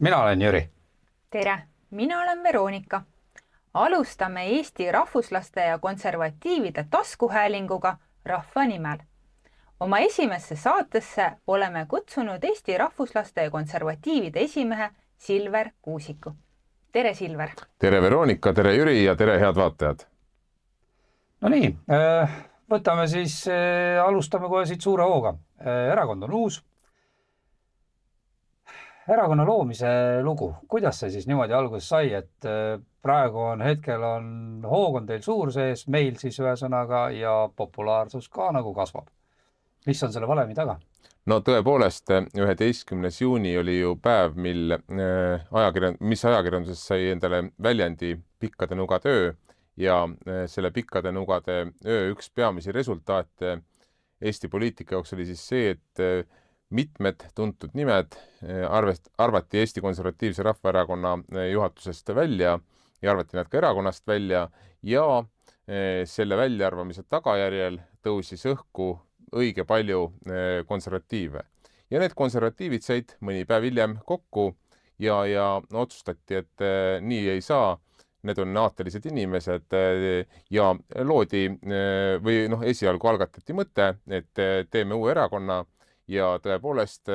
Mina olen Jüri. Tere, mina olen Veronika. Alustame Eesti rahvuslaste ja konservatiivide taskuhäälinguga rahva nimel. Oma esimesse saatesse oleme kutsunud Eesti rahvuslaste ja konservatiivide esimehe Silver Kuusiku. Tere, Silver! Tere Veronika, tere Jüri ja tere head vaatajad! No nii, võtame siis, alustame kohe siit suure hooga. Erakond on uus. Erakonna loomise lugu, kuidas see siis niimoodi alguses sai, et praegu hetkel on hoog on teil suur sees, meil siis ühesõnaga ja populaarsus ka nagu kasvab. Mis on selle valemi taga? No tõepoolest, 11. juuni oli ju päev, mis ajakirjanduses sai endale väljendi pikkade nugade öö ja selle pikkade nugade öö üks peamisi resultaate Eesti poliitika jaoks oli siis see, et mitmed tuntud nimed arvati Eesti Konservatiivse Rahvaerakonna juhatusest välja ja arvati nad ka erakonnast välja ja selle väljaarvamise tagajärjel tõusis õhku õige palju konservatiive. Ja need konservatiivid said mõni päev hiljem kokku ja otsustati, et nii ei saa, need on aatelised inimesed ja loodi või esialgu algatati mõte, et teeme uue erakonna ja tõepoolest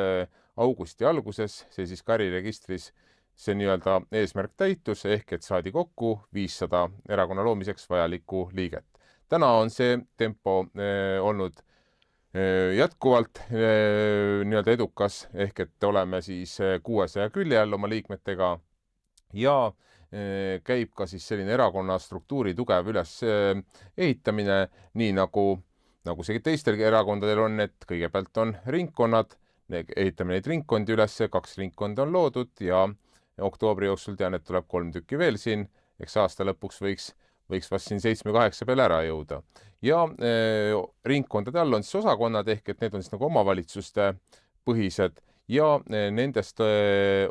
augusti alguses, see siis ka äriregistris, see nii-öelda eesmärk täitus ehk et saadi kokku 500 erakonna loomiseks vajalikku liiget. Täna on see tempo olnud jätkuvalt nii-öelda edukas ehk et oleme siis 600 külje all oma liikmetega ja käib ka siis selline erakonna struktuuri tugev üles ehitamine, nii nagu see teistel erakondadel on, et kõigepealt on ringkonnad, ehitame neid ringkondi üles, 2 ringkonda on loodud ja oktoobri jooksul tean, et tuleb 3 tükki veel siin, eks aasta lõpuks võiks vast siin 7-8 peale ära jõuda. Ja ringkondade all on siis osakonnad ehk et need on siis nagu omavalitsuste põhised ja nendest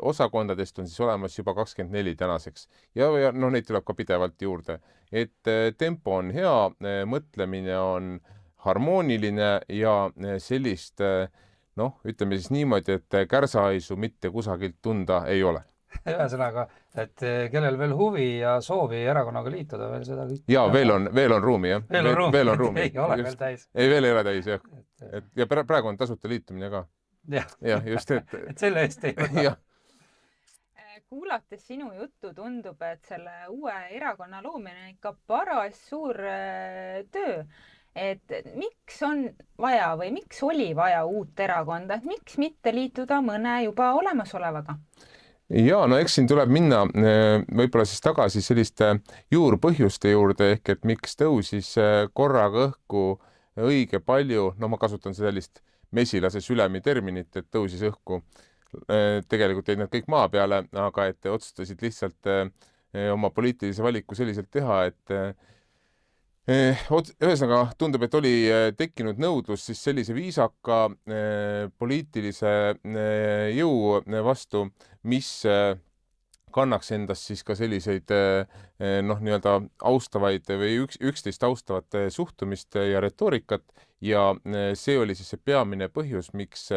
osakondadest on siis olemas juba 24 tänaseks. Ja neid tuleb ka pidevalt juurde. Et tempo on hea, mõtlemine on harmooniline ja sellist, ütleme siis niimoodi, et kärsahaisu mitte kusagilt tunda ei ole. Ühesõnaga, et kellel veel huvi ja soovi erakonnaga liituda veel seda kõik. Ja veel on ruumi, jah. Veel on ruumi. Ei ole veel täis. Ei, veel ei ole täis, jah. Ja praegu on tasuta liitumine ka. Jah, just, et selle eest ei võta. Kuulates sinu juttu tundub, et selle uue erakonna loomine ikka paras suur töö. Et miks on vaja või miks oli vaja uut erakonda, et miks mitte liituda mõne juba olemasolevaga? Ja, eks siin tuleb minna võib-olla siis tagasi selliste juurpõhjuste juurde ehk et miks tõusis korraga õhku õige palju, ma kasutan sellist mesilase sülemi terminit, et tõusis õhku. Tegelikult jäid nad kõik maa peale, aga et otsustasid lihtsalt oma poliitilise valiku selliselt teha, et ühesõnaga tundub, et oli tekkinud nõudlus siis sellise viisaka poliitilise jõu vastu, mis kannaks endast siis ka selliseid nii-öelda austavaid või üksteist austavat suhtumist ja retoorikat ja see oli siis see peamine põhjus, miks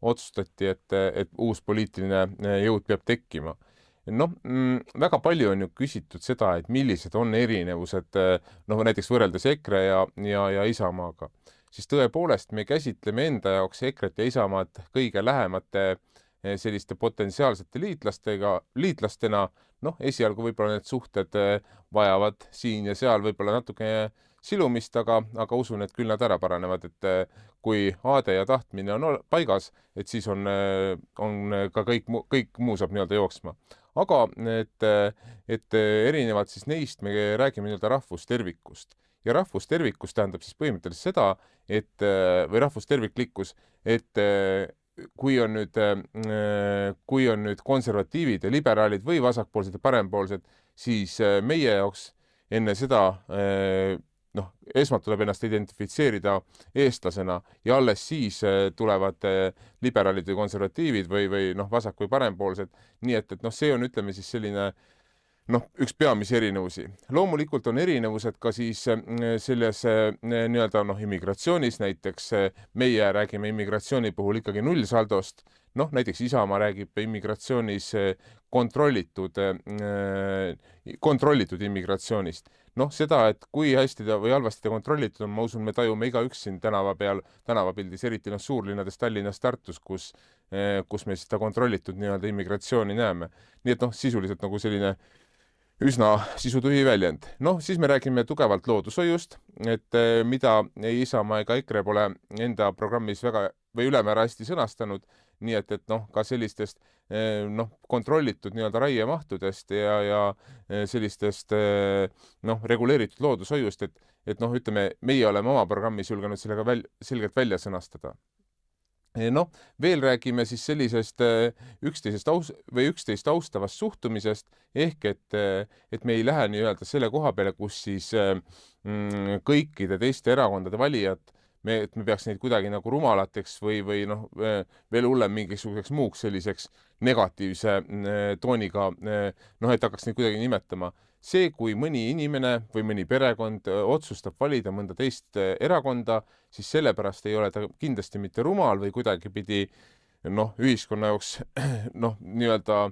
otsustati, et uus poliitiline jõud peab tekkima. Väga palju on ju küsitud seda, et millised on erinevused näiteks võrreldes EKRE ja Isamaaga. Siis tõepoolest me käsitleme enda jaoks EKRE-t ja Isamaad kõige lähemate selliste potentsiaalsete liitlastena. Esialgu võib-olla need suhted vajavad siin ja seal võib-olla natuke silumist, aga usun, et küll nad ära paranevad, et kui aade ja tahtmine on paigas, et siis on ka kõik muu saab nii-öelda jooksma. Aga et erinevad siis neist, me räägime nii-öelda rahvustervikust. Ja rahvustervikus tähendab siis põhimõtteliselt seda, või rahvusterviklikkus, et kui on nüüd konservatiivid ja liberaalid või vasakpoolsed ja parempoolsed, siis meie jaoks enne seda esmalt tuleb ennast identifitseerida eestlasena ja alles siis tulevad liberaalid või konservatiivid või vasak- või parempoolsed. Nii et see on, ütleme siis selline üks peamisi erinevusi. Loomulikult on erinevused ka siis selles nii-öelda immigratsioonis, näiteks meie räägime immigratsiooni puhul ikkagi nullsaldost, noh, näiteks Isamaa räägib immigratsioonis kontrollitud immigratsioonist. Noh, seda, et kui hästi ta või halvasti ta kontrollitud on, ma usun, me tajume igaüks siin tänavapildis, eriti suurlinnades Tallinnas, Tartus, kus me seda kontrollitud nii-öelda immigratsiooni näeme. Nii et sisuliselt nagu selline üsna sisutühi väljend. Noh, siis me räägime tugevalt loodushoiust, et mida ei Isamaa ega EKRE pole enda programmis väga või ülemäära hästi sõnastanud, nii et ka sellistest kontrollitud nii-öelda raiemahtudest ja sellistest reguleeritud loodushoiust, et ütleme, meie oleme oma programmis julgenud sellega selgelt välja sõnastada. Veel räägime siis sellisest üksteist austavast suhtumisest, ehk et me ei lähe nii-öelda selle koha peale, kus siis kõikide teiste erakondade valijad, et me peaks neid kuidagi nagu rumalateks või veel hullem mingisuguseks muuks selliseks negatiivse tooniga, et hakkaks neid kuidagi nimetama. See, kui mõni inimene või mõni perekond otsustab valida mõnda teist erakonda, siis sellepärast ei ole ta kindlasti mitte rumal või kuidagipidi ühiskonna jaoks nii-öelda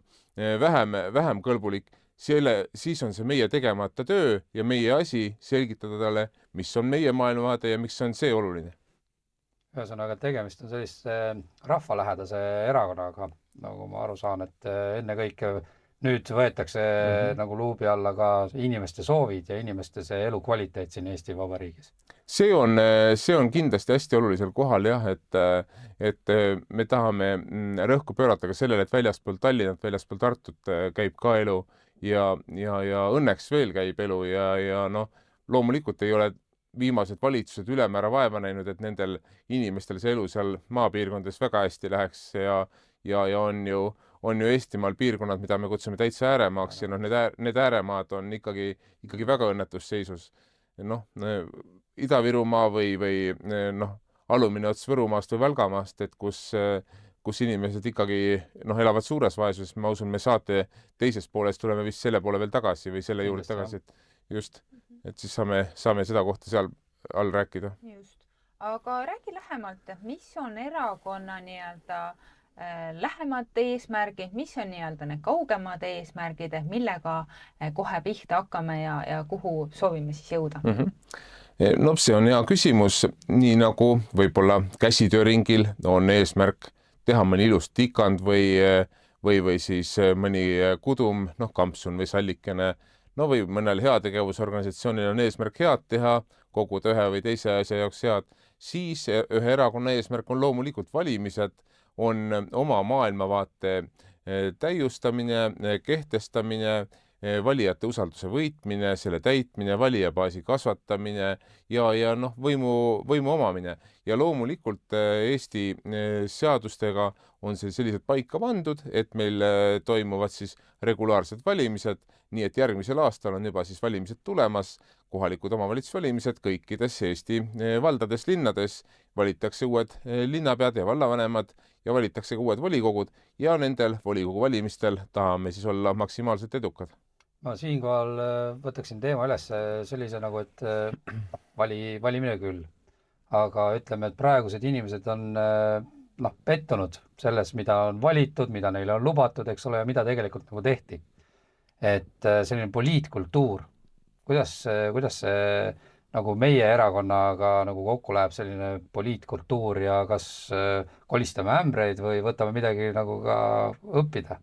vähem kõlbulik. Siis on see meie tegemata töö ja meie asi selgitada talle, mis on meie maailmavaade ja miks on see oluline. Ühesõnaga, tegemist on selliste rahvalähedase erakonnaga, nagu ma aru saan, et ennekõike nüüd võetakse nagu luubi alla ka inimeste soovid ja inimeste see elukvaliteet siin Eesti Vabariigis. See on kindlasti hästi olulisel kohal jah, et me tahame rõhku pöörata ka sellele, et väljaspool Tallinnat, väljaspool Tartut käib ka elu ja õnneks veel käib elu ja loomulikult ei ole viimased valitsused ülemäära vaeva näinud, et nendel inimestel see elu seal maapiirkondades väga hästi läheks ja on ju Eestimaal piirkonnad, mida me kutsume täitsa ääremaaks ja need ääremaad on ikkagi väga õnnetus seisus. Ida-Virumaa või alumine ots Võrumaast või Valgamaast, et kus inimesed ikkagi elavad suures vaesuses. Ma usun, me saate teises pooles tuleme vist selle poole veel tagasi või selle juurde tagasi, et siis saame seda kohta seal all rääkida. Just. Aga räägi lähemalt, et mis on erakonna nii-öelda lähemad eesmärgid, mis on nii-öelda need kaugemad eesmärgid, et millega kohe pihta hakkame ja kuhu soovime siis jõuda? See on hea küsimus, nii nagu võib-olla käsitööringil on eesmärk teha mõni ilus tikand või siis mõni kudum, kampsun või sallikene, või mõnel heategevusorganisatsioonil on eesmärk head teha, koguda ühe või teise asja jaoks head, siis ühe erakonna eesmärk on loomulikult valimised, on oma maailmavaate täiustamine, kehtestamine, valijate usalduse võitmine, selle täitmine, valijabaasi kasvatamine ja võimu omamine. Ja loomulikult Eesti seadustega on sellised paika pandud, et meil toimuvad siis regulaarsed valimised, nii et järgmisel aastal on juba siis valimised tulemas, kohalikud omavalitsusvalimised kõikides Eesti valdades, linnades, valitakse uued linnapead ja vallavanemad ja valitakse ka uued volikogud ja nendel volikogu valimistel tahame siis olla maksimaalselt edukad. Ma siinkohal võtaksin teema üles sellise nagu, et valimine küll, aga ütleme, et praegused inimesed on pettunud selles, mida on valitud, mida neile on lubatud, eks ole, ja mida tegelikult nagu tehti. Et selline poliitkultuur, kuidas see nagu meie erakonnaga nagu kokku läheb selline poliitkultuur ja kas kolistame ämbreid või võtame midagi nagu ka õppida?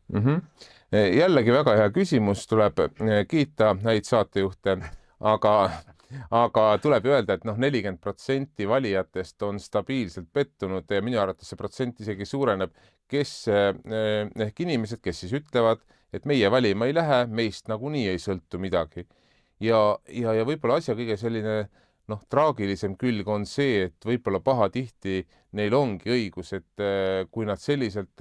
Jällegi väga hea küsimus, tuleb kiita häid saatejuhte, aga tuleb öelda, et 40% valijatest on stabiilselt pettunud ja minu arvates see protsent isegi suureneb, ehk inimesed, kes siis ütlevad, et meie valima ei lähe, meist nagunii ei sõltu midagi. Ja võib-olla asja kõige selline traagilisem külg on see, et võib-olla pahatihti neil ongi õigus, et kui nad selliselt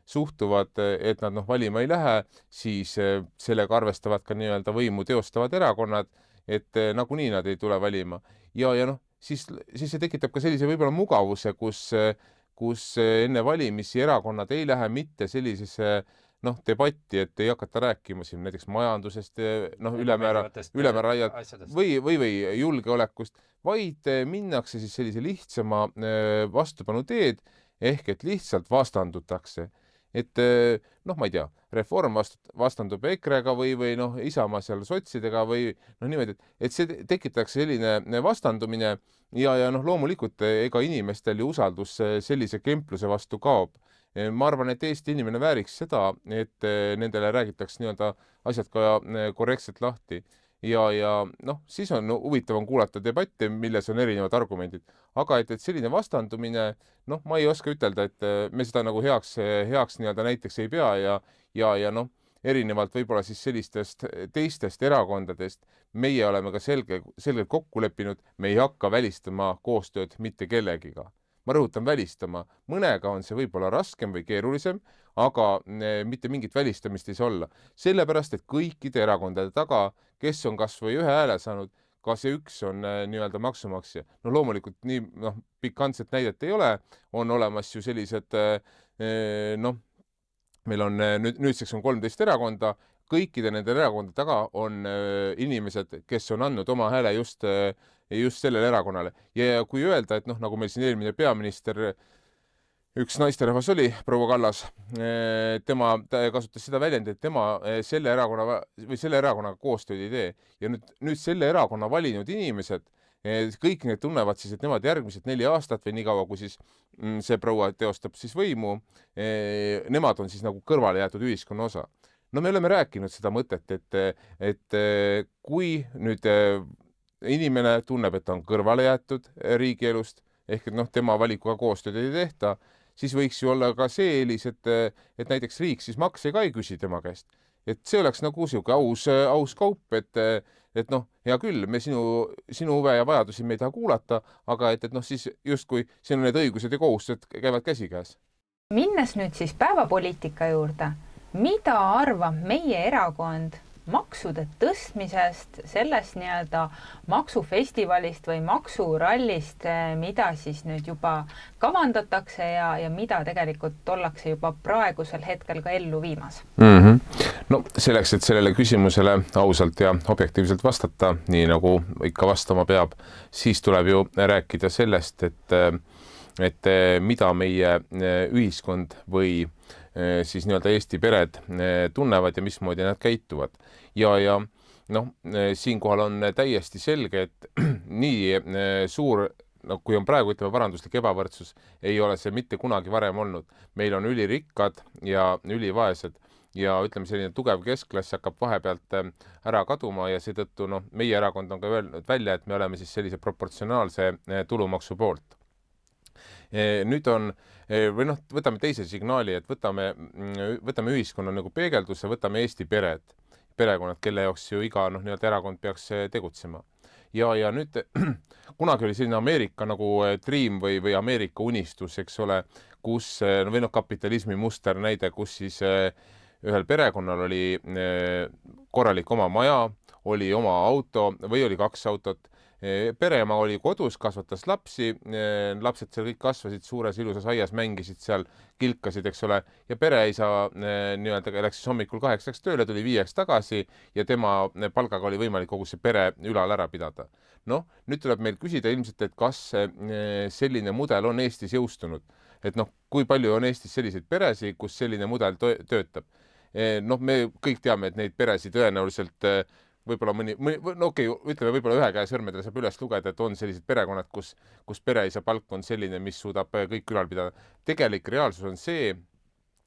suhtuvad, et nad valima ei lähe, siis sellega arvestavad ka nii-öelda võimu teostavad erakonnad, et nagunii nad ei tule valima. Ja siis see tekitab ka sellise võib-olla mugavuse, kus enne valimisi erakonnad ei lähe mitte sellisesse debatti, et ei hakata rääkima siin näiteks majandusest, ülemäära või julgeolekust, vaid minnakse siis sellise lihtsama vastupanu teed, ehk et lihtsalt vastandutakse. Et noh, ma ei tea, Reform vastandub EKRE-ga või noh, Isamaa seal sotsidega või noh, niimoodi, et see tekitakse selline vastandumine ja noh, loomulikult ega inimestel ju usaldus sellise kempluse vastu kaob. Ma arvan, et Eesti inimene vääriks seda, et nendele räägitakse nii-öelda asjad ka korrektselt lahti. Ja noh, siis on huvitavam kuulata debatte, milles on erinevad argumendid. Aga et selline vastandumine, noh, ma ei oska ütelda, et me seda nagu heaks nii-öelda näiteks ei pea ja noh, erinevalt võib-olla siis sellistest teistest erakondadest, meie oleme ka selgelt kokku leppinud, me ei hakka välistama koostööd mitte kellegiga. Ma rõhutan välistama, mõnega on see võib-olla raskem või keerulisem, aga mitte mingit välistamist ei saa olla. Sellepärast, et kõikide erakondade taga, kes on kas või ühe hääle saanud, ka see üks on nii-öelda maksumaksja. No loomulikult nii pikantset näidet ei ole, on olemas ju sellised, noh, meil on nüüdseks on 13 erakonda, kõikide nende erakondade taga on inimesed, kes on andnud oma hääle just sellele erakonnale. Ja kui öelda, et noh, nagu meil siin eelmine peaminister, üks naisterahvas oli, proua Kallas, tema kasutas seda väljendit, et tema selle erakonnaga koostööd ei tee. Ja nüüd selle erakonna valinud inimesed, kõik need tunnevad siis, et nemad järgmised 4 aastat või nii kaua, kui siis see proua teostab siis võimu, nemad on siis nagu kõrvale jäetud ühiskonna osa. No me oleme rääkinud seda mõtet, et kui nüüd inimene tunneb, et ta on kõrvale jäetud riigielust, ehk et noh, tema valikuga koostööd ei tehta, siis võiks ju olla ka see eelis, et näiteks riik siis makse ka ei küsi tema käest. Et see oleks nagu siuke aus kaup, et noh, hea küll, me sinu huve ja vajadusi me ei taha kuulata, aga et noh, siis justkui siin need õigused ja kohustused käivad käsikäes. Minnes nüüd siis päevapoliitika juurde, mida arvab meie erakond maksude tõstmisest, sellest nii-öelda maksufestivalist või maksurallist, mida siis nüüd juba kavandatakse ja mida tegelikult ollakse juba praegusel hetkel ka ellu viimas? No selleks, et sellele küsimusele ausalt ja objektiivselt vastata, nii nagu ikka vastama peab, siis tuleb ju rääkida sellest, et mida meie ühiskond või siis nii-öelda Eesti pered tunnevad ja mismoodi nad käituvad. Ja noh, siinkohal on täiesti selge, et nii suur, kui on praegu ütleme varanduslik ebavõrdsus, ei ole see mitte kunagi varem olnud. Meil on ülirikkad ja ülivaesed ja ütleme, selline tugev keskklass hakkab vahepealt ära kaduma ja seetõttu noh, meie erakond on ka öelnud välja, et me oleme siis sellise proportsionaalse tulumaksu poolt. Nüüd on, või noh, võtame teise signaali, et võtame ühiskonna nagu peegelduse, võtame Eesti perekonnad, kelle jaoks ju iga noh, nii-öelda erakond peaks tegutsema. Ja nüüd kunagi oli selline Ameerika nagu dream või Ameerika unistus, eks ole, kus, või noh, kapitalismi muster näide, kus siis ühel perekonnal oli korralik oma maja, oli oma auto või oli 2 autot. Pereema oli kodus, kasvatas lapsi, lapsed seal kõik kasvasid suures ilusas aias, mängisid seal, kilkasid, eks ole, ja pereisa nii-öelda läks siis hommikul 8 tööle, tuli 5 tagasi ja tema palgaga oli võimalik kogu see pere ülal ära pidada. Noh, nüüd tuleb meil küsida ilmselt, et kas selline mudel on Eestis jõustunud. Et noh, kui palju on Eestis selliseid peresid, kus selline mudel töötab. Noh, me kõik teame, et neid peresid tõenäoliselt võib-olla ütleme võib-olla ühe käe sõrmedele saab üles lugeda, et on sellised perekonnad, kus pereisa palk on selline, mis suudab kõik ülal pidada. Tegelik reaalsus on see,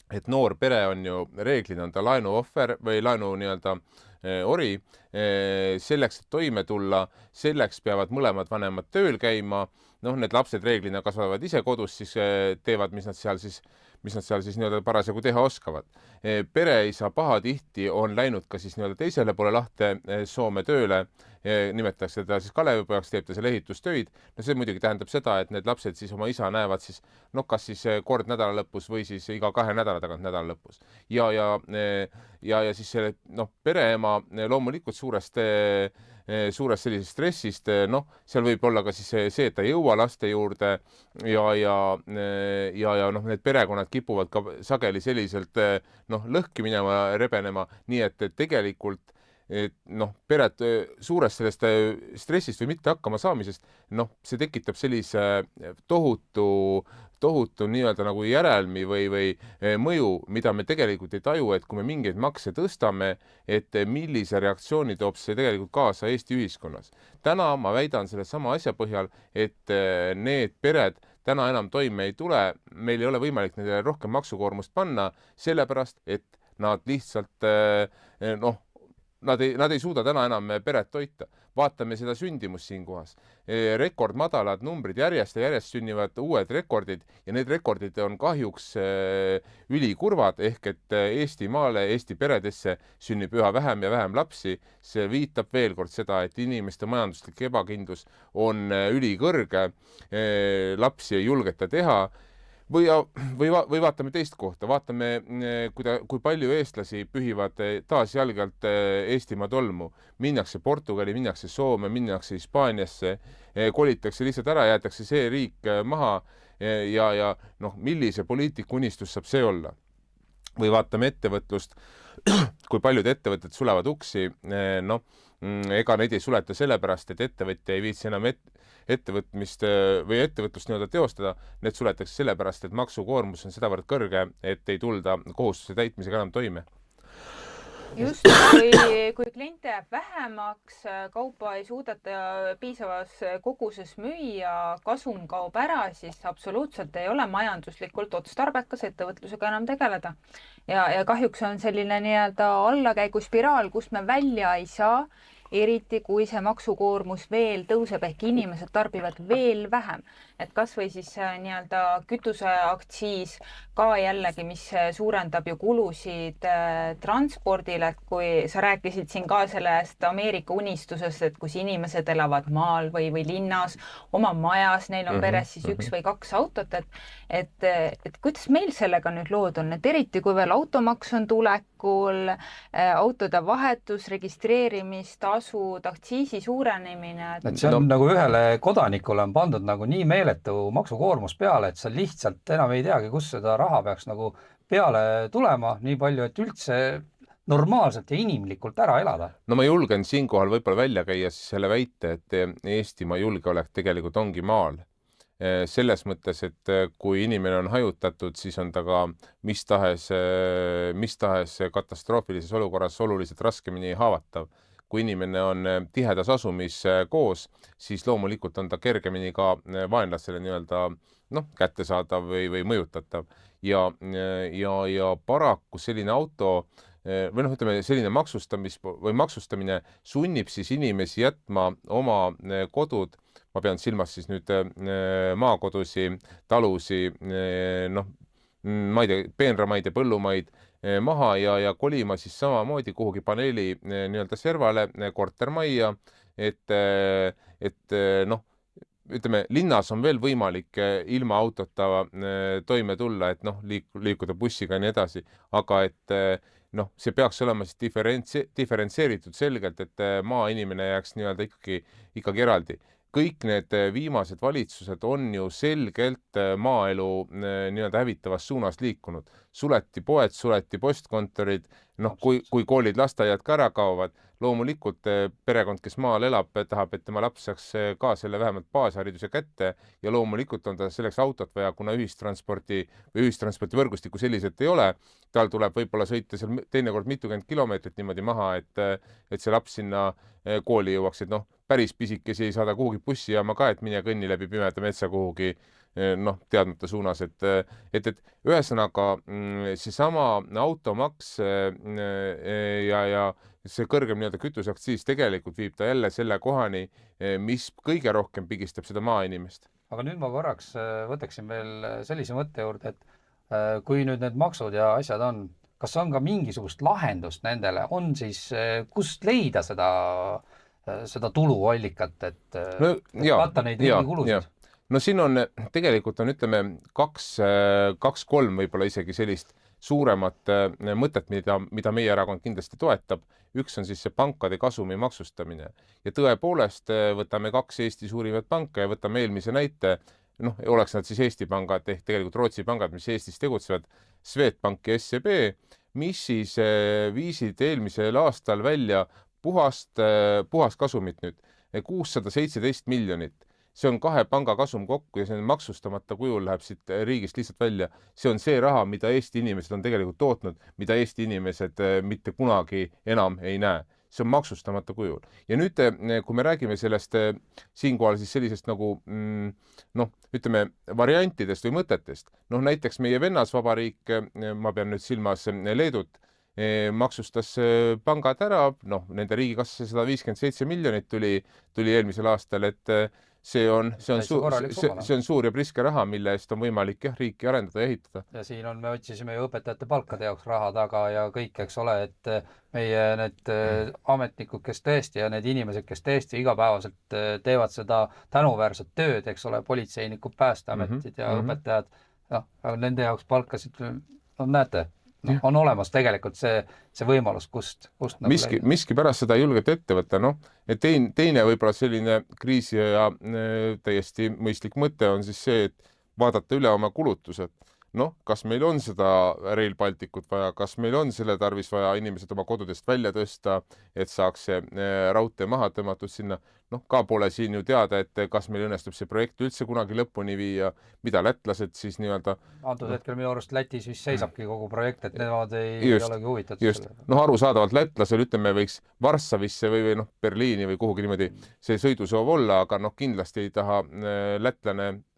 et noor pere on ju reeglina on ta laenu ohver või laenu nii-öelda ori. Selleks, et toime tulla, selleks peavad mõlemad vanemad tööl käima. Noh, need lapsed reeglina kasvavad ise kodus, siis teevad, mis nad seal siis nii-öelda parasjagu teha oskavad. Pereisa pahatihti on läinud ka siis nii-öelda teisele poole lahte Soome tööle, nimetatakse teda siis Kalevipojaks, teeb ta seal ehitustöid. No see muidugi tähendab seda, et need lapsed siis oma isa näevad siis, noh, kas siis kord nädala lõpus või siis iga 2 nädala tagant nädala lõpus. Ja siis selle, noh, pereema loomulikult suurest sellisest stressist, noh, seal võib olla ka siis see, et ta ei jõua laste juurde ja noh, need perekonnad kipuvad ka sageli selliselt noh, lõhki minema, rebenema, nii et tegelikult pered suurest sellest stressist või mitte hakkama saamisest, see tekitab sellise tohutu nii-öelda nagu järelmi või mõju, mida me tegelikult ei taju, et kui me mingeid makse tõstame, et millise reaktsiooni toob see tegelikult kaasa Eesti ühiskonnas. Täna ma väidan selle sama asja põhjal, et need pered täna enam toime ei tule, meil ei ole võimalik nendele rohkem maksukoormust panna, sellepärast, et nad lihtsalt, nad ei suuda täna enam peret toita. Vaatame seda sündimust siinkohas. Rekordmadalad numbrid järjest ja järjest sünnivad uued rekordid ja need rekordid on kahjuks ülikurvad, ehk et Eestimaale, Eesti peredesse sünnib üha vähem ja vähem lapsi. See viitab veel kord seda, et inimeste majanduslik ebakindlus on ülikõrge, lapsi ei julgeta teha. Või vaatame teist kohta, vaatame, kui palju eestlasi pühivad taas jalgalt Eestimaa tolmu. Minnakse Portugali, minnakse Soome, minnakse Hispaaniasse, kolitakse lihtsalt ära, jäetakse see riik maha ja millise poliitiku unistus saab see olla. Või vaatame ettevõtlust, kui paljud ettevõtted sulevad uksi, ega neid ei suleta sellepärast, et ettevõtja ei viitsi enam ettevõtmist või ettevõtlust nii-öelda teostada, need suletakse sellepärast, et maksukoormus on sedavõrd kõrge, et ei tulda kohustuse täitmisega enam toime. Just, kui kliente jääb vähemaks, kaupa ei suudeta piisavas koguses müüa, kasum kaob ära, siis absoluutselt ei ole majanduslikult otstarbekas ettevõtlusega enam tegeleda. Ja kahjuks on selline nii-öelda allakäiguspiraal, kus me välja ei saa, eriti kui see maksukoormus veel tõuseb, ehk inimesed tarbivad veel vähem. Et kas või siis nii-öelda kütuseaktsiis ka jällegi, mis suurendab ju kulusid transpordile, et kui sa rääkisid siin ka sellest Ameerika unistusest, et kus inimesed elavad maal või linnas, oma majas, neil on peres siis 1 või 2 autot, et kuidas meil sellega nüüd lood on, et eriti kui veel automaks on tulekul, autode vahetus, registreerimistasud, aktsiisi suurenemine. Et see on nagu ühele kodanikule on pandud nagu nii meeletu maksukoormus peale, et sa lihtsalt enam ei teagi, kus seda raha peaks nagu peale tulema nii palju, et üldse normaalselt ja inimlikult ära elada. No ma julgen siinkohal võib-olla välja käia siis selle väite, et Eestimaa julgeolek tegelikult ongi maal. Selles mõttes, et kui inimene on hajutatud, siis on ta ka mis tahes katastroofilises olukorras oluliselt raskemini haavatav. Kui inimene on tihedas asumis koos, siis loomulikult on ta kergemini ka vaenlasele nii-öelda kättesaadav või mõjutatav. Ja paraku selline auto või ütleme, selline maksustamine sunnib siis inimesi jätma oma kodud, ma pean silmas siis nüüd maakodusi, talusi, ma ei tea, peenramaid ja põllumaid maha ja kolima siis samamoodi kuhugi paneeli nii-öelda servale, kortermajja, et ütleme, linnas on veel võimalik ilma autota toime tulla, et liikuda bussiga ja nii edasi, aga et see peaks olema siis diferentseeritud selgelt, et maainimene jääks nii-öelda ikkagi eraldi. Kõik need viimased valitsused on ju selgelt maaelu nii-öelda hävitavas suunas liikunud. Suleti poed, suleti postkontorid, kui koolid, lasteaiad ka ära kaovad, loomulikult perekond, kes maal elab, tahab, et tema laps saaks ka selle vähemalt baashariduse kätte ja loomulikult on ta selleks autot vaja, kuna ühistranspordivõrgustikku selliselt ei ole. Tal tuleb võib-olla sõita seal teinekord mitukümmend kilomeetrit niimoodi maha, et see laps sinna kooli jõuaks, et päris pisikesi ei saada kuhugi bussijaama ka, et mine kõnni läbi pimeda metsa kuhugi teadmata suunas, et ühesõnaga seesama automaks ja see kõrgem nii-öelda kütuseaktsiis tegelikult viib ta jälle selle kohani, mis kõige rohkem pigistab seda maainimest. Aga nüüd ma korraks võtaksin veel sellise mõtte juurde, et kui nüüd need maksud ja asjad on, kas on ka mingisugust lahendust nendele, on siis kust leida seda tuluallikat, et katta neid riigi kulusid? No siin on tegelikult ütleme 2-3 võib-olla isegi sellist suuremat mõtet, mida meie erakond kindlasti toetab. Üks on siis see pankade kasumi maksustamine ja tõepoolest võtame 2 Eesti suurimat panka ja võtame eelmise näite, oleks nad siis Eesti pangad ehk tegelikult Rootsi pangad, mis Eestis tegutsevad, Swedbank ja SEB, mis siis viisid eelmisel aastal välja puhast kasumit nüüd 617 miljonit. See on 2 panga kasum kokku ja see on maksustamata kujul läheb siit riigist lihtsalt välja. See on see raha, mida Eesti inimesed on tegelikult tootnud, mida Eesti inimesed mitte kunagi enam ei näe. See on maksustamata kujul. Ja nüüd, kui me räägime sellest siinkohal siis sellisest nagu, ütleme, variantidest või mõtetest, näiteks meie vennasvabariik, ma pean nüüd silmas Leedut, maksustas pangad ära, nende riigikassasse 157 miljonit tuli eelmisel aastal, et see on suur ja priske raha, mille eest on võimalik riiki arendada ja ehitada. Ja siin me otsisime ju õpetajate palkade jaoks raha taga ja kõik, eks ole, et meie need ametnikud, kes tõesti ja need inimesed, kes tõesti igapäevaselt teevad seda tänuväärset tööd, eks ole, politseinikud, päästeametid ja õpetajad, nende jaoks palkasid, näete, on olemas tegelikult see võimalus, kust miski pärast seda julgelt ette võtta, et teine võib-olla selline kriisi ja täiesti mõistlik mõte on siis see, et vaadata üle oma kulutused. Kas meil on seda Rail Balticut vaja, kas meil on selle tarvis vaja inimesed oma kodudest välja tõsta, et saaks see raudtee maha tõmmatud sinna. Ka pole siin ju teada, et kas meil õnnestub see projekt üldse kunagi lõpuni viia, mida lätlased siis nii-öelda. Antud hetkel minu arust Lätis vist seisabki kogu projekt, et nemad ei olegi huvitatud. Just. Arusaadavalt lätlasel, ütleme, võiks Varssavisse või Berliini või kuhugi niimoodi see sõidusoov olla, aga kindlasti ei taha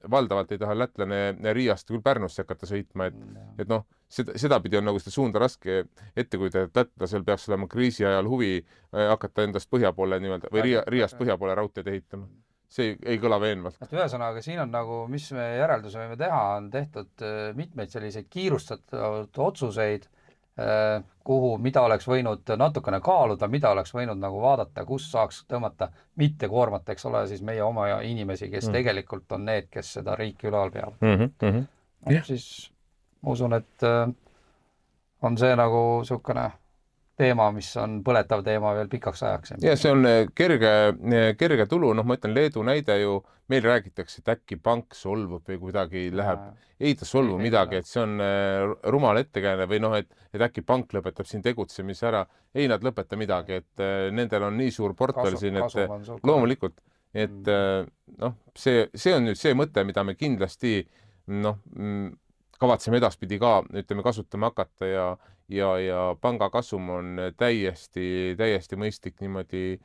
valdavalt ei taha lätlane Riiast küll Pärnusse hakata sõitma, et seda pidi on nagu seda suunda raske ette kujutada, et lätlasel peaks olema kriisi ajal huvi hakata endast põhja poole nii-öelda või Riiast põhja poole raudteed ehitama. See ei kõla veenvalt. Ühesõnaga, siin on nagu, mis me järelduse võime teha, on tehtud mitmeid selliseid kiirustatud otsuseid, mida oleks võinud natukene kaaluda, mida oleks võinud nagu vaadata, kus saaks tõmmata, mitte koormata, eks ole, siis meie oma inimesi, kes tegelikult on need, kes seda riiki ülal peavad. Siis ma usun, et on see nagu niisugune teema, mis on põletav teema veel pikaks ajaks. Ja see on kerge tulu, ma ütlen Leedu näide ju, meil räägitakse, et äkki pank solvub või kuidagi läheb, ei ta solvu midagi, et see on rumal ettekääne või et äkki pank lõpetab siin tegutsemise ära. Ei nad lõpeta midagi, et nendel on nii suur portfell siin, et loomulikult, et see on nüüd see mõte, mida me kindlasti kavatseme edaspidi ka, ütleme, kasutama hakata ja panga kasum on täiesti mõistlik niimoodi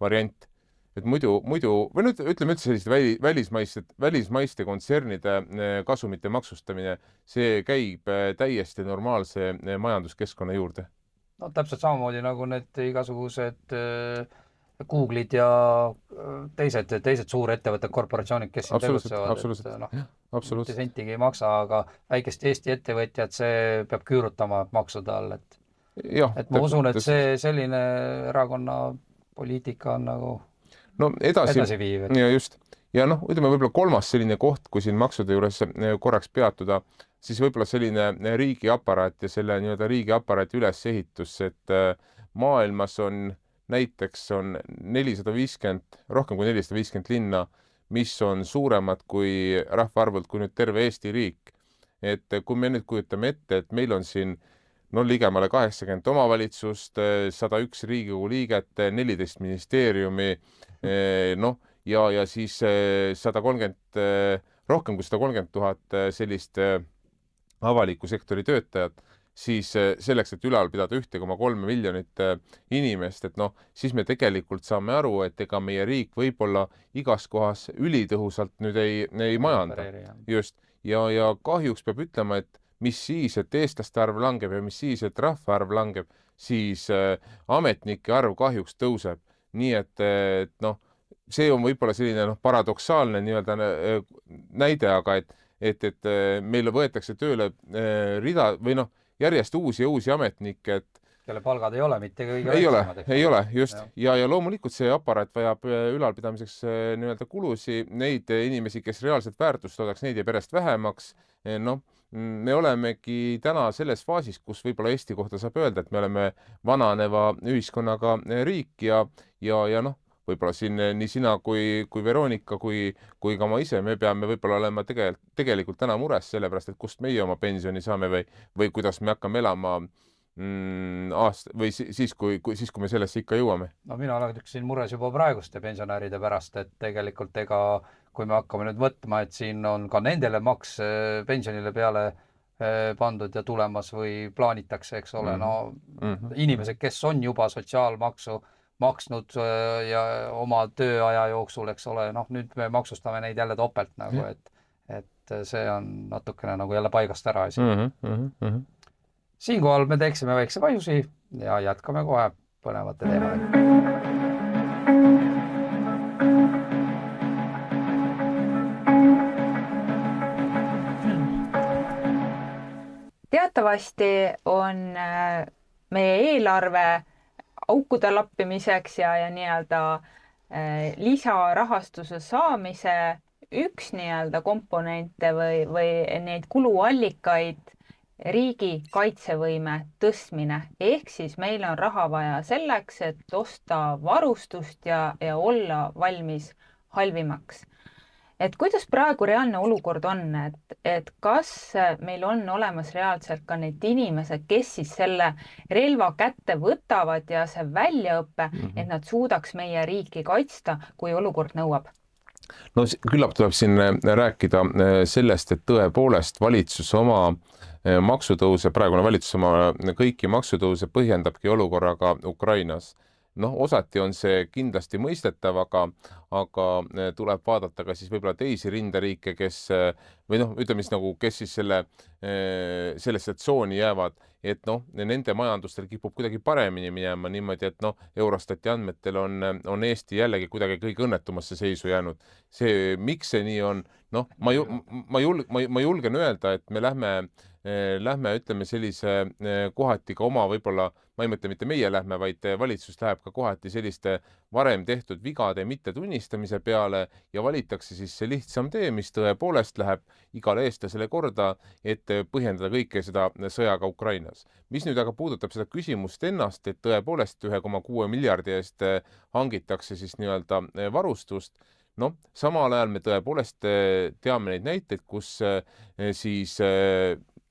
variant. Et muidu, või nüüd ütleme üldse selliste välismaiste kontsernide kasumite maksustamine, see käib täiesti normaalse majanduskeskkonna juurde. Täpselt samamoodi nagu need igasugused Google'id ja teised suurettevõtted, korporatsioonid, kes siin tegutsevad, mitte sentigi ei maksa, aga väikest Eesti ettevõtjad, see peab küürutama maksude all. Et ma usun, et see selline erakonna poliitika on nagu edasi viiv. Ja just. Ja ütleme võib-olla kolmas selline koht, kui siin maksude juures korraks peatuda, siis võib-olla selline riigiaparaat ja selle nii-öelda riigiaparaati ülesehitus, et maailmas on näiteks rohkem kui 450 linna, mis on suuremad kui rahvaarvult kui nüüd terve Eesti riik. Et kui me nüüd kujutame ette, et meil on siin ligemale 80 omavalitsust, 101 Riigikogu liiget, 14 ministeeriumi, ja siis rohkem kui 130 000 sellist avaliku sektori töötajat, siis selleks, et ülal pidada 1,3 miljonit inimest, et siis me tegelikult saame aru, et ega meie riik võib-olla igas kohas ülitõhusalt nüüd ei majanda. Just. Ja kahjuks peab ütlema, et mis siis, et eestlaste arv langeb ja mis siis, et rahva arv langeb, siis ametnike arv kahjuks tõuseb. Nii et see on võib-olla selline paradoksaalne nii-öelda näide, aga et meil võetakse tööle rida või järjest uusi ametnikke, et kelle palgad ei ole mitte kõige väiksemad. Ei ole, just. Ja loomulikult see aparaat vajab ülalpidamiseks nii-öelda kulusi, neid inimesi, kes reaalselt väärtust toodaks, neid jääb järjest vähemaks. Me olemegi täna selles faasis, kus võib-olla Eesti kohta saab öelda, et me oleme vananeva ühiskonnaga riik ja võib-olla siin nii sina kui Veronika kui ka ma ise, me peame võib-olla olema tegelikult täna mures sellepärast, et kust meie oma pensioni saame või kuidas me hakkame elama või siis, kui me sellesse ikka jõuame? No mina oleksin mures juba praeguste pensionäride pärast, et tegelikult kui me hakkame nüüd võtma, et siin on ka nendele maks pensionile peale pandud ja tulemas või plaanitakse, eks ole, inimesed, kes on juba sotsiaalmaksu maksnud ja oma tööaja jooksul, eks ole, nüüd me maksustame neid jälle topelt nagu, et see on natukene nagu jälle paigast ära asi. Siinkohal me teeksime väikse pausi ja jätkame kohe põnevate teemadega. Teatavasti on meie eelarve aukude lappimiseks ja nii-öelda lisarahastuse saamise üks nii-öelda komponente või neid kuluallikaid riigi kaitsevõime tõstmine. Ehk siis meil on raha vaja selleks, et osta varustust ja olla valmis halvimaks. Et kuidas praegu reaalne olukord on, et kas meil on olemas reaalselt ka need inimesed, kes siis selle relva kätte võtavad ja see väljaõppe, et nad suudaks meie riiki kaitsta, kui olukord nõuab? No küllap tuleb siin rääkida sellest, et tõepoolest valitsus oma maksutõuse, praegune valitsus oma kõiki maksutõuse põhjendabki olukorraga Ukrainas. Osati on see kindlasti mõistetav, aga tuleb vaadata ka siis võib-olla teisi rinderiike, kes ütleme siis nagu, kes siis sellesse tsooni jäävad, et nende majandustel kipub kuidagi paremini minema niimoodi, et Eurostati andmetel on Eesti jällegi kuidagi kõige õnnetumasse seisu jäänud. See, miks see nii on, ma julgen öelda, et me lähme, ütleme sellise kohati ka oma võib-olla, ma ei mõtle mitte meie lähme, vaid valitsus läheb ka kohati selliste varem tehtud vigade mitte tunnistamise peale ja valitakse siis see lihtsam tee, mis tõepoolest läheb igale eestlasele korda, et põhjendada kõike seda sõjaga Ukrainas. Mis nüüd aga puudutab seda küsimust ennast, et tõepoolest 1,6 miljardi eest hangitakse siis nii-öelda varustust, samal ajal me tõepoolest teame neid näiteid, kus siis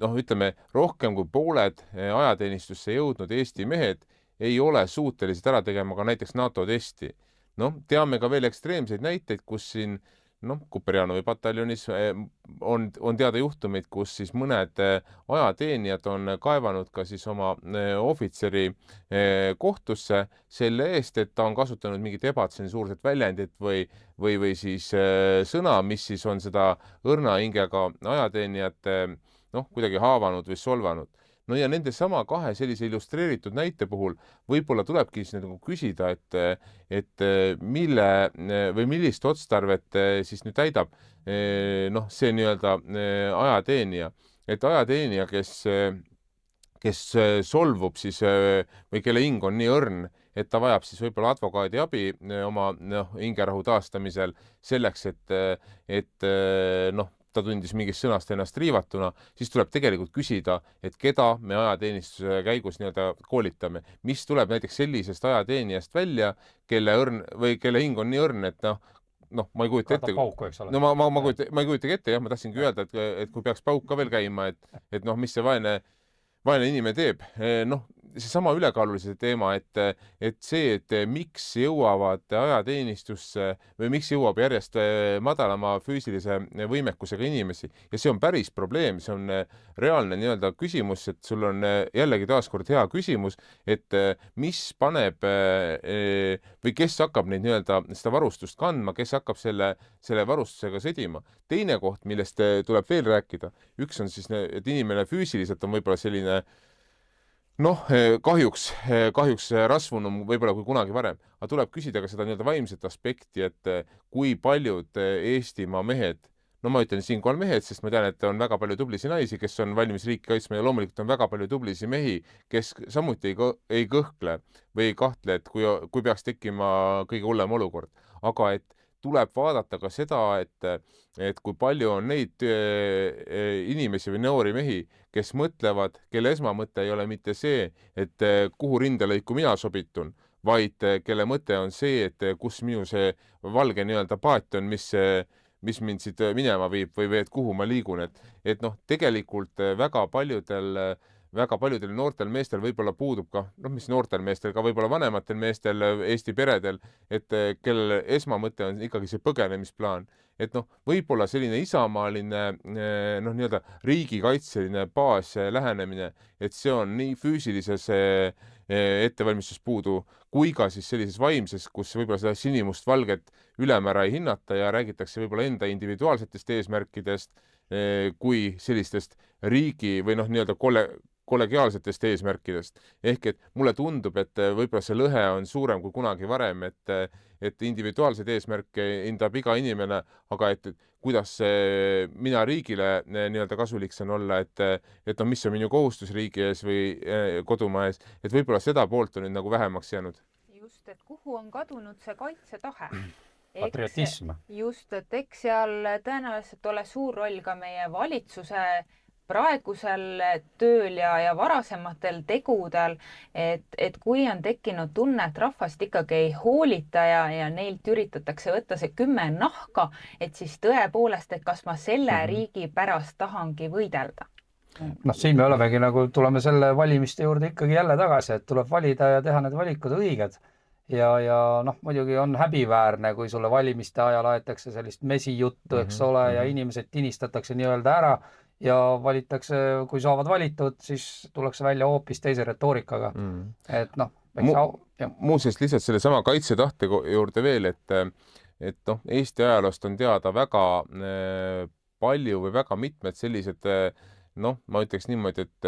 ütleme, rohkem kui pooled ajateenistusse jõudnud Eesti mehed ei ole suutelised ära tegema ka näiteks NATO testi. Teame ka veel ekstreemseid näiteid, kus siin Kuperjanovi pataljonis on teada juhtumeid, kus siis mõned ajateenijad on kaevanud ka siis oma ohvitseri kohtusse selle eest, et ta on kasutanud mingit ebatsensuurset väljendit või siis sõna, mis siis on seda õrna hingega ajateenijate kuidagi haavanud või solvanud. Ja nende sama kahe sellise illustreeritud näite puhul võib-olla tulebki siis nagu küsida, et mille või millist otstarvet siis nüüd täidab see nii-öelda ajateenija. Et ajateenija, kes solvub siis või kelle hing on nii õrn, et ta vajab siis võib-olla advokaadi abi oma hingerahu taastamisel selleks, et ta tundis mingist sõnast ennast riivatuna, siis tuleb tegelikult küsida, et keda me ajateenistuse käigus nii-öelda koolitame. Mis tuleb näiteks sellisest ajateenijast välja, kelle hing on nii õrn, et ma ei kujuta ette. Pauku, eks ole. Ma ei kujutagi ette, jah, ma tahtsingi öelda, et kui peaks pauk ka veel käima, et mis see vaene inimene teeb. Seesama ülekaalulise teema, et see, et miks jõuavad ajateenistusse või miks jõuab järjest madalama füüsilise võimekusega inimesi ja see on päris probleem, see on reaalne nii-öelda küsimus, et sul on jällegi taaskord hea küsimus, et mis paneb või kes hakkab neid nii-öelda seda varustust kandma, kes hakkab selle varustusega sõdima. Teine koht, millest tuleb veel rääkida, üks on siis, et inimene füüsiliselt on võib-olla selline kahjuks rasvunum võib-olla kui kunagi varem, aga tuleb küsida ka seda nii-öelda vaimset aspekti, et kui paljud Eestimaa mehed, ma ütlen siinkohal mehed, sest ma tean, et on väga palju tublisi naisi, kes on valmis riiki kaitsma ja loomulikult on väga palju tublisi mehi, kes samuti ei kõhkle või ei kahtle, et kui peaks tekkima kõige hullem olukord, aga et tuleb vaadata ka seda, et kui palju on neid inimesi või noori mehi, kes mõtlevad, kelle esmamõte ei ole mitte see, et kuhu rindelõiku mina sobitun, vaid kelle mõte on see, et kus minu see valge nii-öelda paat on, mis mind siit minema viib või et kuhu ma liigun. Et tegelikult väga paljudel väga paljudel noortel meestel võib-olla puudub ka, noh, mis noortel meestel, ka võib-olla vanematel meestel, Eesti peredel, et kellel esmamõte on ikkagi see põgenemisplaan. Et noh, võib-olla selline isamaaline noh, nii-öelda riigikaitseline baas lähenemine, et see on nii füüsilises ettevalmistus puudu, kui ka siis sellises vaimses, kus võib-olla seda sinimustvalget ülemäära ei hinnata ja räägitakse võib-olla enda individuaalsetest eesmärkidest kui sellistest riigi või noh, nii-öelda kollegiaalsetest eesmärkidest. Ehk et mulle tundub, et võib-olla see lõhe on suurem kui kunagi varem, et individuaalseid eesmärke hindab iga inimene, aga et kuidas mina riigile nii-öelda kasulik saan olla, et no mis on minu kohustus riigi ees või kodumaa ees, et võib-olla seda poolt on nüüd nagu vähemaks jäänud. Just, et kuhu on kadunud see kaitsetahe? Patriotism. Just, et eks seal tõenäoliselt ole suur roll ka meie valitsuse praegusel tööl ja varasematel tegudel, et kui on tekkinud tunne, et rahvast ikkagi ei hoolita ja neilt üritatakse võtta see 10 nahka, et siis tõepoolest, et kas ma selle riigi pärast tahangi võidelda. Noh, siin me olemegi nagu, tuleme selle valimiste juurde ikkagi jälle tagasi, et tuleb valida ja teha need valikud õiged. Ja noh, muidugi on häbiväärne, kui sulle valimiste ajal aetakse sellist mesijuttu, eks ole, ja inimesed tinistatakse nii-öelda ära ja valitakse, kui saavad valitud, siis tullakse välja hoopis teise retoorikaga. Et noh, muuseas lihtsalt selle sama kaitsetahte juurde veel, et noh, Eesti ajaloost on teada väga palju või väga mitmed sellised, noh, ma ütleks niimoodi, et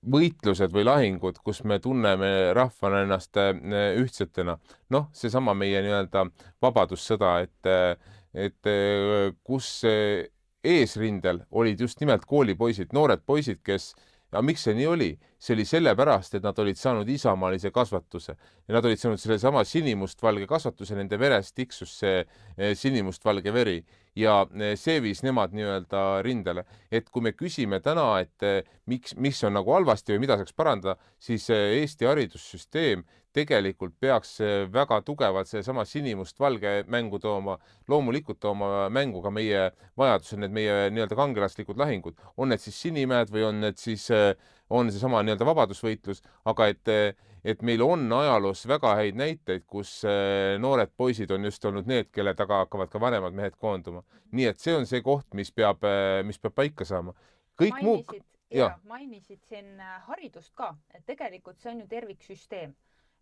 võitlused või lahingud, kus me tunneme rahvana ennast ühtsetena. Noh, seesama meie nii-öelda vabadussõda, et kus eesrindel olid just nimelt koolipoisid, noored poisid, kes, ja miks see nii oli? See oli sellepärast, et nad olid saanud isamaalise kasvatuse ja nad olid saanud selle sama sinimustvalge kasvatuse, nende veres tiksus see sinimustvalge veri ja see viis nemad nii-öelda rindele. Et kui me küsime täna, et mis on nagu halvasti või mida saaks parandada, siis Eesti haridussüsteem tegelikult peaks väga tugevalt sellesama sinimustvalge mängu tooma, loomulikult tooma mängu ka meie vajadused, need meie nii-öelda kangelaslikud lahingud. On need siis Sinimäed või on need siis on seesama nii-öelda vabadusvõitlus, aga et meil on ajaloos väga häid näiteid, kus noored poisid on just olnud need, kelle taga hakkavad ka vanemad mehed koonduma. Nii et see on see koht, mis peab paika saama. Kõik mainisid siin haridust ka, et tegelikult see on ju terviksüsteem.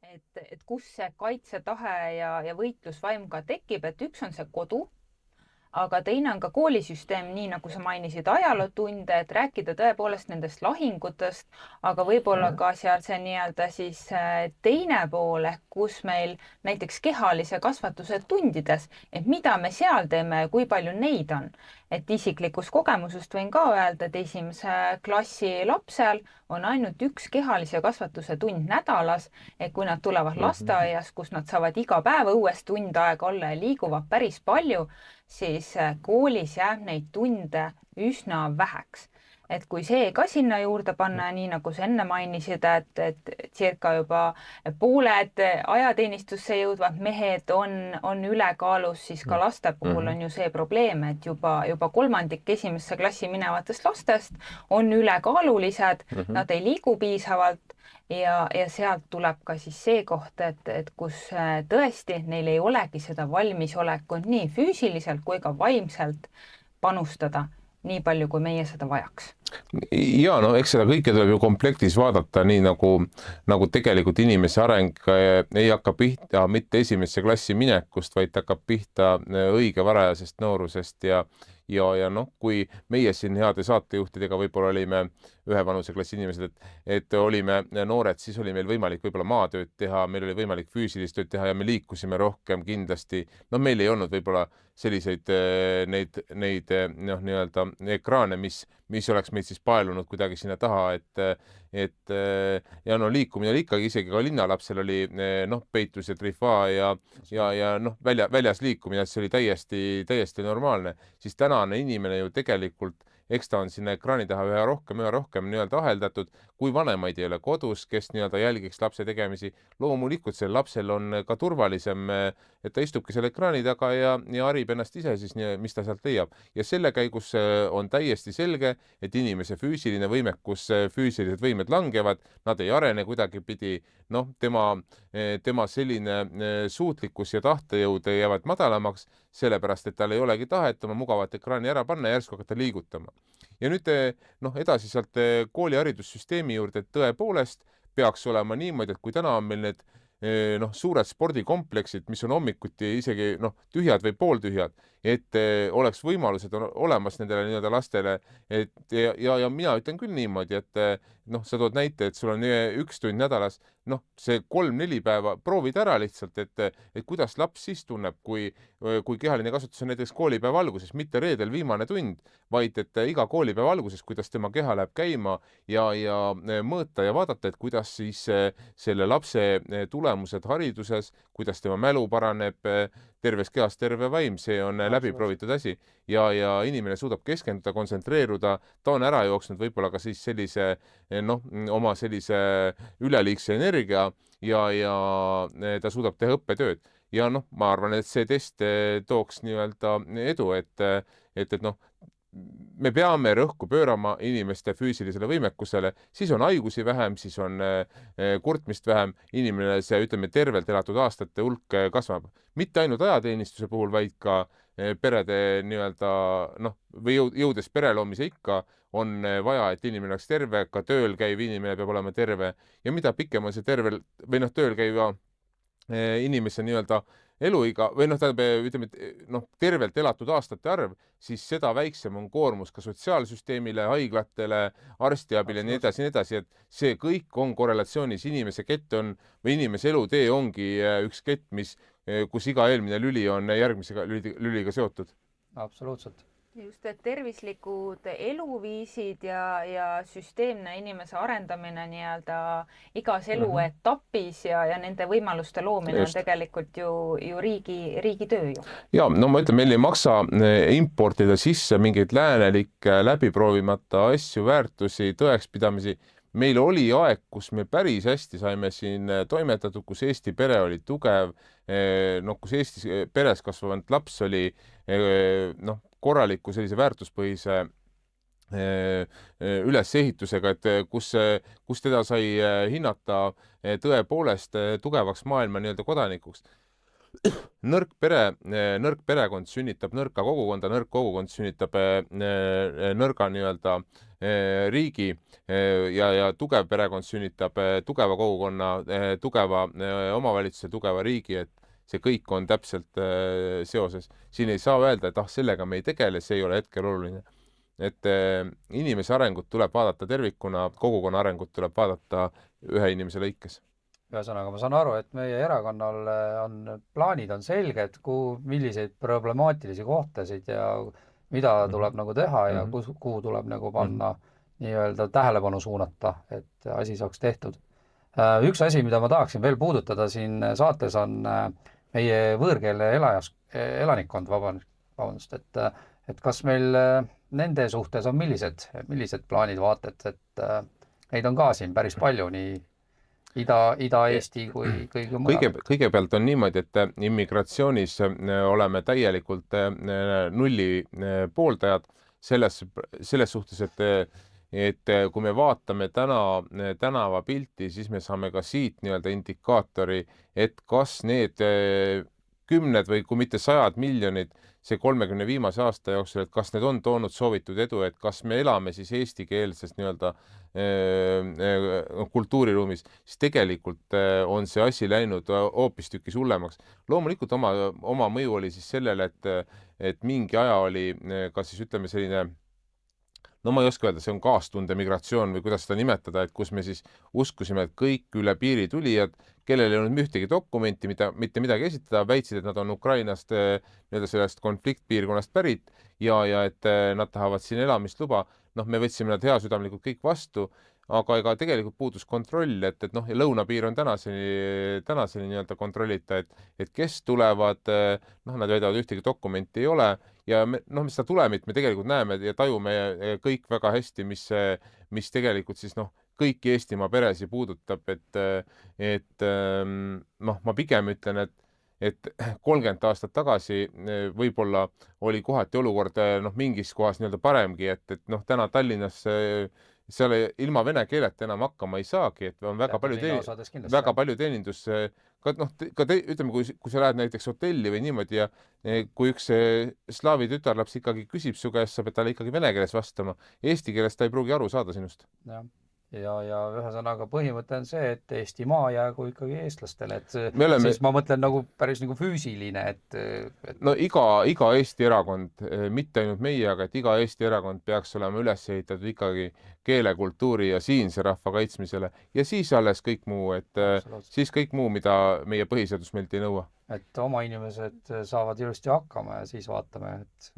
Et kus see kaitsetahe ja võitlusvaim ka tekib, et üks on see kodu, aga teine on ka koolisüsteem, nii nagu sa mainisid ajalootunde, et rääkida tõepoolest nendest lahingutest, aga võib-olla ka seal see nii-öelda siis teine pool, kus meil näiteks kehalise kasvatuse tundides, et mida me seal teeme ja kui palju neid on. Et isiklikust kogemusest võin ka öelda, et esimese klassi lapsel on ainult üks kehalise kasvatuse tund nädalas, et kui nad tulevad lasteaias, kus nad saavad iga päev õues tund aega olla ja liiguvad päris palju, siis koolis jääb neid tunde üsna väheks. Et kui see ka sinna juurde panna, nii nagu sa enne mainisid, et circa juba pooled ajateenistusse jõudvad mehed on ülekaalus, siis ka laste puhul on ju see probleem, et juba kolmandik esimesse klassi minevatest lastest on ülekaalulised, nad ei liigu piisavalt ja sealt tuleb ka siis see koht, et kus tõesti neil ei olegi seda valmisolekut nii füüsiliselt kui ka vaimselt panustada nii palju, kui meie seda vajaks. Ja no eks seda kõike tuleb ju komplektis vaadata, nii nagu tegelikult inimese areng ei hakka pihta mitte esimesse klassi minekust, vaid hakkab pihta õige varajasest noorusest ja noh, kui meie siin heade saatejuhtidega võib-olla olime ühe vanuseklassi inimesed, et olime noored, siis oli meil võimalik võib-olla maatööd teha, meil oli võimalik füüsilist tööd teha ja me liikusime rohkem kindlasti. No meil ei olnud võib-olla selliseid neid noh, nii-öelda ekraane, mis oleks meid siis paelunud kuidagi sinna taha, et ja no liikumine oli ikkagi, isegi ka linnalapsel oli noh, peitus ja trifaa ja noh, väljas liikumine, see oli täiesti normaalne. Siis tänane inimene ju tegelikult eks ta on sinna ekraani taha üha rohkem nii-öelda aheldatud, kui vanemaid ei ole kodus, kes nii-öelda jälgiks lapse tegemisi. Loomulikult sel lapsel on ka turvalisem, et ta istubki selle ekraani taga ja harib ennast ise siis, mis ta sealt leiab. Ja selle käigus on täiesti selge, et inimese füüsiline võimekus, füüsilised võimed langevad, nad ei arene kuidagipidi, noh, tema selline suutlikkus ja tahtejõud jäävad madalamaks, sellepärast, et tal ei olegi tahet oma mugavat ekraani ära panna ja järsku hakata liigutama. Ja nüüd edasi sealt kooliharidussüsteemi juurde, et tõepoolest peaks olema niimoodi, et kui täna on meil need suured spordikompleksid, mis on hommikuti isegi tühjad või pooltühjad, et oleks võimalused olemas nendele nii-öelda lastele, ja mina ütlen küll niimoodi, et sa tood näite, et sul on 1 tund nädalas, see 3-4 päeva, proovid ära lihtsalt, et kuidas laps siis tunneb, kui kehaline kasvatus on näiteks koolipäeva alguses, mitte reedel viimane tund, vaid et iga koolipäeva alguses, kuidas tema keha läheb käima ja mõõta ja vaadata, et kuidas siis selle lapse tulemused hariduses, kuidas tema mälu paraneb, terves kehas terve vaim, see on läbiproovitud asi ja inimene suudab keskenduda, kontsentreeruda, ta on ära jooksnud võib-olla ka siis sellise oma sellise üleliigse energia ja ta suudab teha õppetööd. Ja ma arvan, et see test tooks nii-öelda edu, et me peame rõhku pöörama inimeste füüsilisele võimekusele, siis on haigusi vähem, siis on kurtmist vähem, inimene ütleme, tervelt elatud aastate hulk kasvab. Mitte ainult ajateenistuse puhul, vaid ka perede nii-öelda, või jõudes pereloomise ikka, on vaja, et inimene oleks terve, ka tööl käiv inimene peab olema terve ja mida pikem on see tööl käiva inimese nii-öelda eluiga või ütleme, tervelt elatud aastate arv, siis seda väiksem on koormus ka sotsiaalsüsteemile, haiglatele, arstiabile ja nii edasi, et see kõik on korrelatsioonis. Inimese kett on või inimese elutee ongi üks kett, kus iga eelmine lüli on järgmise lüliga seotud. Absoluutselt. Just, et tervislikud eluviisid ja süsteemne inimese arendamine nii-öelda igas eluetapis ja nende võimaluste loomine on tegelikult ju riigi töö ju. Ja, ma ütlen, meil ei maksa importida sisse mingeid läänelikke läbiproovimata asju, väärtusi, tõekspidamisi. Meil oli aeg, kus me päris hästi saime siin toimetatud, kus Eesti pere oli tugev, kus Eestis peres kasvavanud laps oli korraliku sellise väärtuspõhise ülesehitusega, et kus teda sai hinnata tõepoolest tugevaks maailma nii-öelda kodanikuks. Nõrk perekond sünnitab nõrka kogukonda, nõrk kogukond sünnitab nõrga nii-öelda riigi ja tugev perekond sünnitab tugeva kogukonna, tugeva omavalitsuse, tugeva riigi, et see kõik on täpselt seoses. Siin ei saa öelda, et sellega me ei tegele, see ei ole hetkel oluline. Et inimese arengut tuleb vaadata tervikuna, kogukonna arengut tuleb vaadata ühe inimese lõikes. Ühesõnaga, ma saan aru, et meie erakonnal plaanid on selged, milliseid problemaatilisi kohtasid ja mida tuleb teha ja kuhu tuleb panna nii-öelda tähelepanu suunata, et asi saaks tehtud. Üks asi, mida ma tahaksin veel puudutada siin saates, on meie võõrkeele elanikkond, vabandust, et kas meil nende suhtes on millised plaanid, vaated, et neid on ka siin päris palju, nii Ida-Eesti kui kõige mujal. Kõigepealt on niimoodi, et immigratsioonis oleme täielikult nulli pooldajad selles suhtes, et kui me vaatame tänavapilti, siis me saame ka siit nii-öelda indikaatori, et kas need 10 või kui mitte 100 miljonid see 30 viimase aasta jooksul, et kas need on toonud soovitud edu, et kas me elame siis eestikeelses nii-öelda kultuuriruumis, siis tegelikult on see asi läinud hoopistükkis hullemaks. Loomulikult oma mõju oli siis sellele, et mingi aja oli ka siis ütleme selline, ma ei oska öelda, see on kaastunde migratsioon või kuidas seda nimetada, et kus me siis uskusime, et kõik üle piiri tulijad, kellel ei olnud ühtegi dokumenti, mitte midagi esitada, väitsid, et nad on Ukrainast nii-öelda sellest konfliktpiirkonnast pärit ja et nad tahavad siin elamisluba. Me võtsime nad heasüdamlikult kõik vastu, aga ega tegelikult puudus kontroll, et noh, ja lõunapiir on tänaseni nii-öelda kontrollita, et kes tulevad, noh, nad väidavad, ühtegi dokumenti ei ole ja noh, mis seda tulemit me tegelikult näeme ja tajume kõik väga hästi, mis tegelikult siis noh, kõiki Eestimaa peresi puudutab, et noh, ma pigem ütlen, et 30 aastat tagasi võib-olla oli kohati olukord noh, mingis kohas nii-öelda paremgi, et noh, täna Tallinnas seal ilma vene keeleta enam hakkama ei saagi, et on väga palju teenindus, ka noh, ütleme, kui sa lähed näiteks hotelli või niimoodi ja kui üks slaavi tütarlaps ikkagi küsib su käest, sa pead talle ikkagi vene keeles vastama. Eesti keeles ta ei pruugi aru saada sinust. Ja ühesõnaga põhimõte on see, et Eestimaa jäägu ikkagi eestlastele, et siis ma mõtlen nagu päris nagu füüsiline, et no iga Eesti erakond, mitte ainult meie, aga et iga Eesti erakond peaks olema üles ehitatud ikkagi keele, kultuuri ja siinse rahva kaitsmisele ja siis alles kõik muu, siis kõik muu, mida meie põhiseadus meilt ei nõua. Et oma inimesed saavad ilusti hakkama ja siis vaatame, et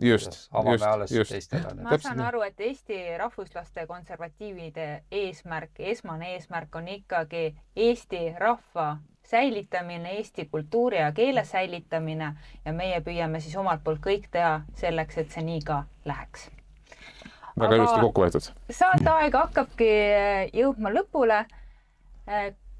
avame alles teistele. Ma saan aru, et Eesti rahvuslaste konservatiivide esmane eesmärk on ikkagi Eesti rahva säilitamine, Eesti kultuuri ja keele säilitamine ja meie püüame siis omalt poolt kõik teha selleks, et see nii ka läheks. Väga ilusti kokku võetud. Saateaeg hakkabki jõudma lõpule.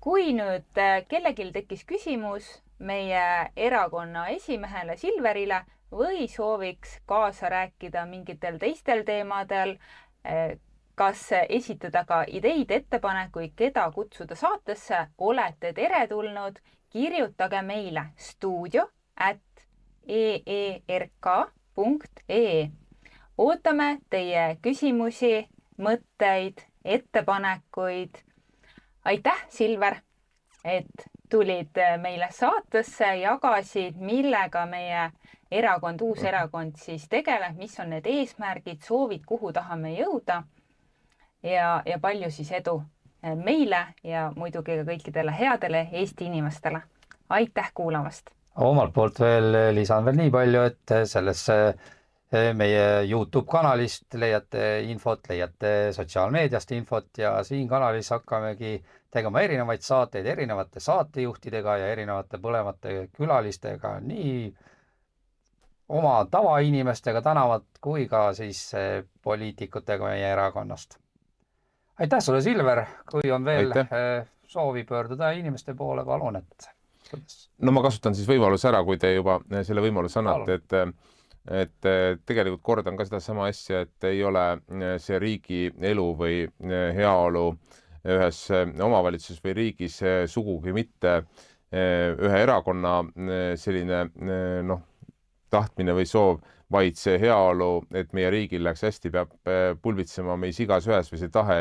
Kui nüüd kellelgi tekkis küsimus meie erakonna esimehele Silverile või sooviks kaasa rääkida mingitel teistel teemadel, kas esitada ka ideid, ettepanekuid, keda kutsuda saatesse, olete teretulnud, kirjutage meile stuudio@eerk.ee. Ootame teie küsimusi, mõtteid, ettepanekuid. Aitäh, Silver, et tulid meile saatesse, jagasid, millega meie erakond, uus erakond siis tegeleb, mis on need eesmärgid, soovid, kuhu tahame jõuda ja palju siis edu meile ja muidugi ka kõikidele headele Eesti inimestele. Aitäh kuulamast! Omalt poolt lisan veel nii palju, et sellesse meie YouTube kanalist leiate infot, leiate sotsiaalmeediast infot ja siin kanalis hakkamegi tegema erinevaid saateid erinevate saatejuhtidega ja erinevate põlevate külalistega, nii oma tavainimestega tänavat kui ka siis poliitikutega meie erakonnast. Aitäh sulle, Silver, kui on veel soovi pöörduda inimeste poole, palun, et no ma kasutan siis võimaluse ära, kui te juba selle võimaluse annate, et tegelikult kordan ka seda sama asja, et ei ole see riigi elu või heaolu ühes omavalitsuses või riigis sugugi mitte ühe erakonna selline tahtmine või soov, vaid see heaolu, et meie riigil läks hästi, peab pulbitsema meis igas ühes või see tahe,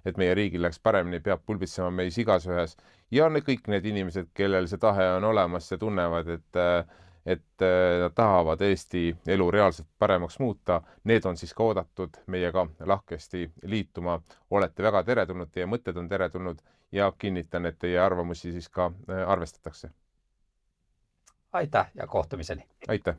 et meie riigil läks paremini, peab pulbitsema meis igas ühes ja kõik need inimesed, kellel see tahe on olemas ja tunnevad, et nad tahavad Eesti elu reaalselt paremaks muuta, need on siis ka oodatud meiega lahkesti liituma. Olete väga teretulnud, teie mõtted on teretulnud ja kinnitan, et teie arvamusi siis ka arvestatakse. Aitäh ja kohtumiseni! Aitäh!